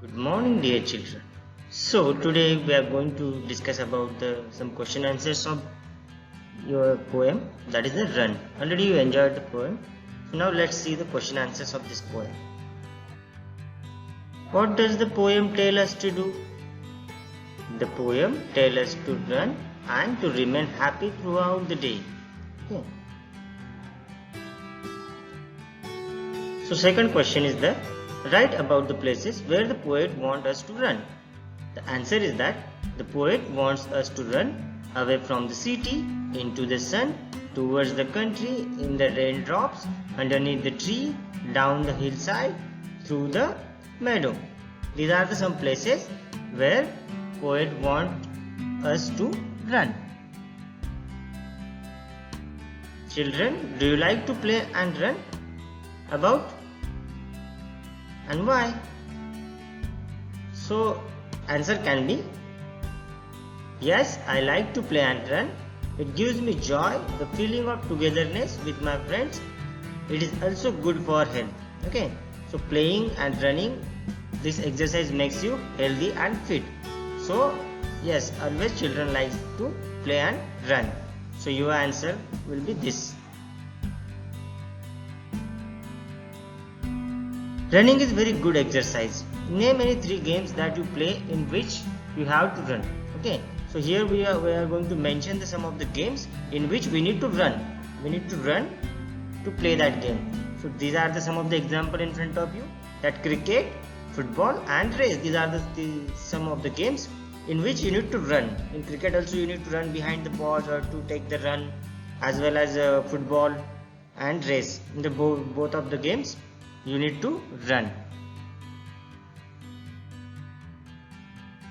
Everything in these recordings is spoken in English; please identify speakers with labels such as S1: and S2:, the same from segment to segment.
S1: Good morning, dear children. So today we are going to discuss about some question answers of your poem, that is the Run. Already you enjoyed the poem. So now let's see the question answers of this poem. What does the poem tell us to do? The poem tells us to run and to remain happy throughout the day. Okay. So second question is that write about the places where the poet wants us to run. The answer is that the poet wants us to run away from the city, into the sun, towards the country, in the raindrops, underneath the tree, down the hillside, through the meadow. These are some places where poet wants us to run. Children, do you like to play and run about? And why? So answer can be yes, I like to play and run. It gives me joy, the feeling of togetherness with my friends. It is also good for health. Okay, so playing and running, this exercise makes you healthy and fit. So yes, always children like to play and run. So your answer will be this. Running is very good exercise. Name any 3 games that you play in which you have to run. Okay, so here we are going to mention some of the games in which we need to run. We need to run to play that game. So these are some of the example in front of you. That cricket, football and race. These are some of the games in which you need to run. In cricket also you need to run behind the ball or to take the run, as well as football and race. In the both of the games you need to run.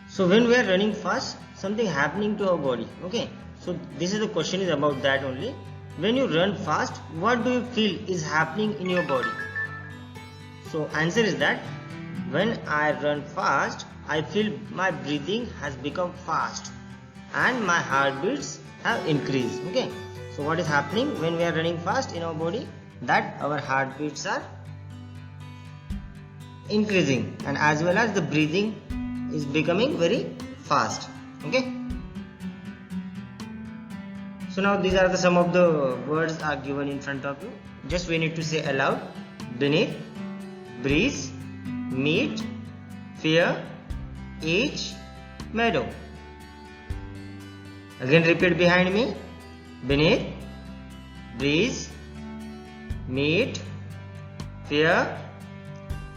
S1: So when we are running fast, something happening to our body. Okay, so this is the question is about that only. When you run fast, what do you feel is happening in your body? So answer is that when I run fast, I feel my breathing has become fast and my heartbeats have increased. Okay, so what is happening when we are running fast in our body? That our heartbeats are increasing and as well as the breathing is becoming very fast. Okay, so now these are some of the words are given in front of you. Just we need to say aloud: beneath, breeze, meet, fear, each, meadow. Again repeat behind me: beneath, breeze, meet, fear,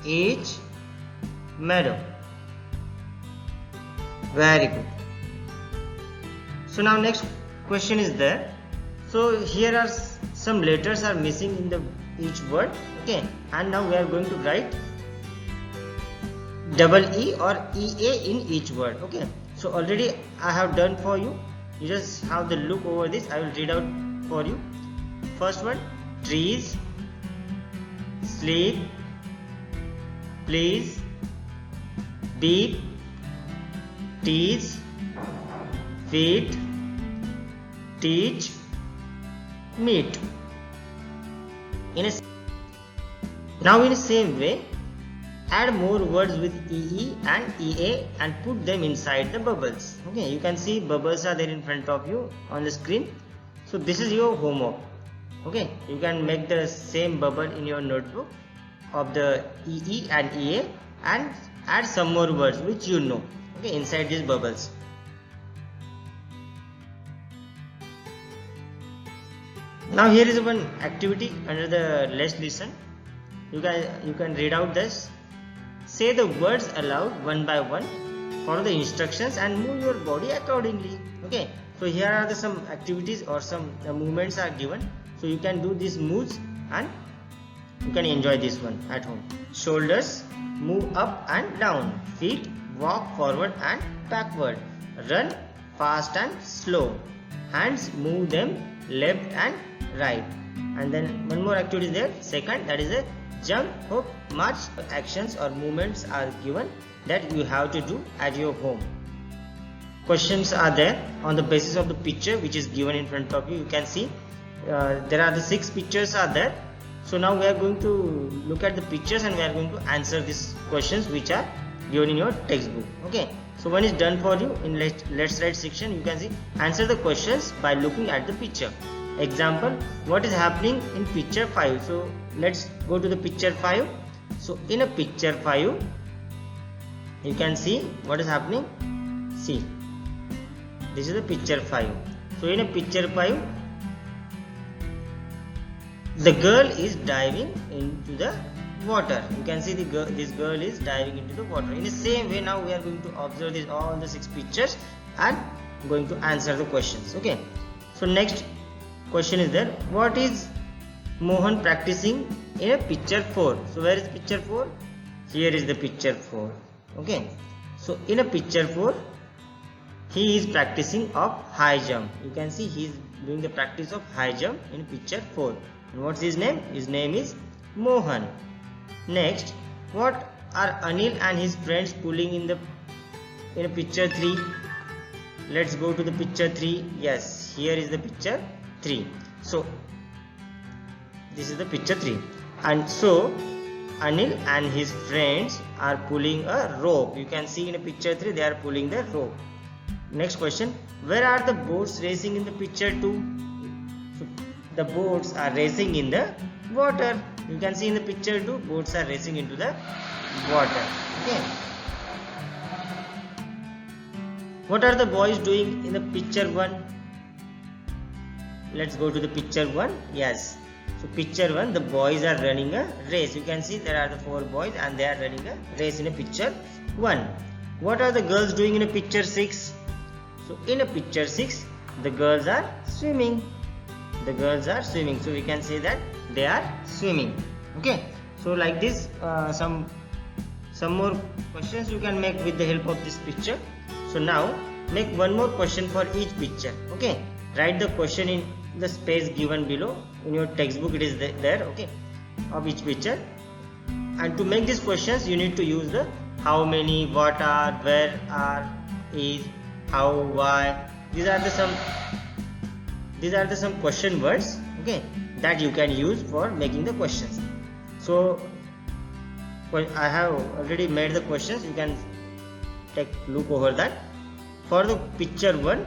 S1: each, meadow. Very good. So now next question is there. So here are some letters are missing in each word. Okay, and now we are going to write double E or EA in each word. Okay, so already I have done for you. You just have the look over this. I will read out for you. First one: trees, sleep, please, deep, tease, feet, teach, meet. Now in the same way, add more words with EE and EA and put them inside the bubbles. Okay, you can see bubbles are there in front of you on the screen. So this is your homework. Okay, you can make the same bubble in your notebook of the EE and EA and add some more words which you know, okay, inside these bubbles. Now here is one activity under the let's listen. You can read out this. Say the words aloud one by one, follow the instructions and move your body accordingly. Okay, so here are some activities or some movements are given, so you can do these moves and you can enjoy this one at home. Shoulders move up and down, feet walk forward and backward, run fast and slow, hands move them left and right. And then one more activity is there, second, that is a jump, hop, march. Actions or movements are given that you have to do at your home. Questions are there on the basis of the picture which is given in front of you. You can see there are the 6 pictures are there. So now we are going to look at the pictures and we are going to answer these questions which are given in your textbook. Okay, so one is done for you. In let's write section, you can see answer the questions by looking at the picture. Example, what is happening in picture 5? So let's go to the picture 5. So in a picture 5, you can see what is happening. See, this is the picture 5. So in a picture 5, the girl is diving into the water. You can see this girl is diving into the water. In the same way, now we are going to observe all the 6 pictures and going to answer the questions. Okay, so next question is there, what is Mohan practicing in a picture 4? So where is picture 4? Here is the picture 4. Okay, so in a picture 4, he is practicing of high jump. You can see he is doing the practice of high jump in picture 4. And what's his name? His name is Mohan. Next, what are Anil and his friends pulling in a picture 3? Let's go to the picture 3. Yes, here is the picture 3. So this is the picture 3, and so Anil and his friends are pulling a rope. You can see in a picture 3 they are pulling the rope. Next question, where are the boats racing in the picture 2? So the boats are racing in the water. You can see in the picture 2 boats are racing into the water. Okay, what are the boys doing in the picture 1? Let's go to the picture 1. Yes, so picture 1, the boys are running a race. You can see there are the 4 boys and they are running a race in a picture 1. What are the girls doing in a picture 6? So in a picture 6, the girls are swimming. The girls are swimming. So we can say that they are swimming. Okay, so like this, some more questions you can make with the help of this picture. So now make one more question for each picture. Okay, write the question in the space given below. In your textbook it is there, okay, of each picture. And to make these questions you need to use the how many, what are, where are, is, how, why. These are the some question words, okay, that you can use for making the questions. So I have already made the questions. You can take look over that. For the picture 1,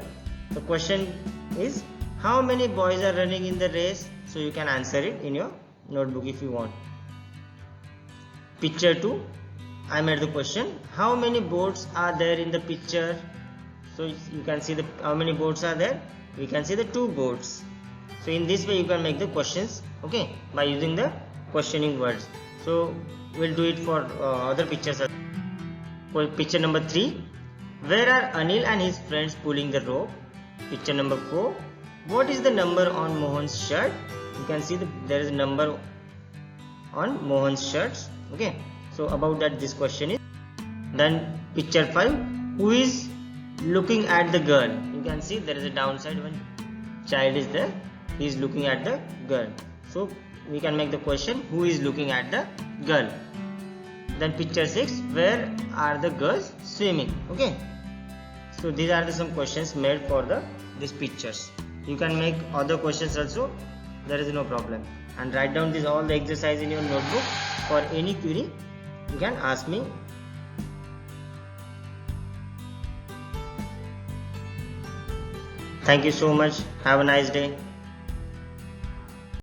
S1: the question is how many boys are running in the race? So you can answer it in your notebook if you want. Picture 2, I made the question, how many boats are there in the picture? So you can see how many boats are there. We can see the 2 boats. So in this way you can make the questions, okay, by using the questioning words. So we'll do it for other pictures. For picture number 3, where are Anil and his friends pulling the rope? Picture number 4, what is the number on Mohan's shirt? You can see there is a number on Mohan's shirts. Okay, so about that this question is. Then picture 5, who is looking at the girl? You can see there is a downside, one child is there, he is looking at the girl. So we can make the question, who is looking at the girl? Then picture 6, where are the girls swimming? Okay, so these are some questions made for these pictures. You can make other questions also, there is no problem. And write down all the exercise in your notebook. For any query you can ask me. Thank you so much. Have a nice day.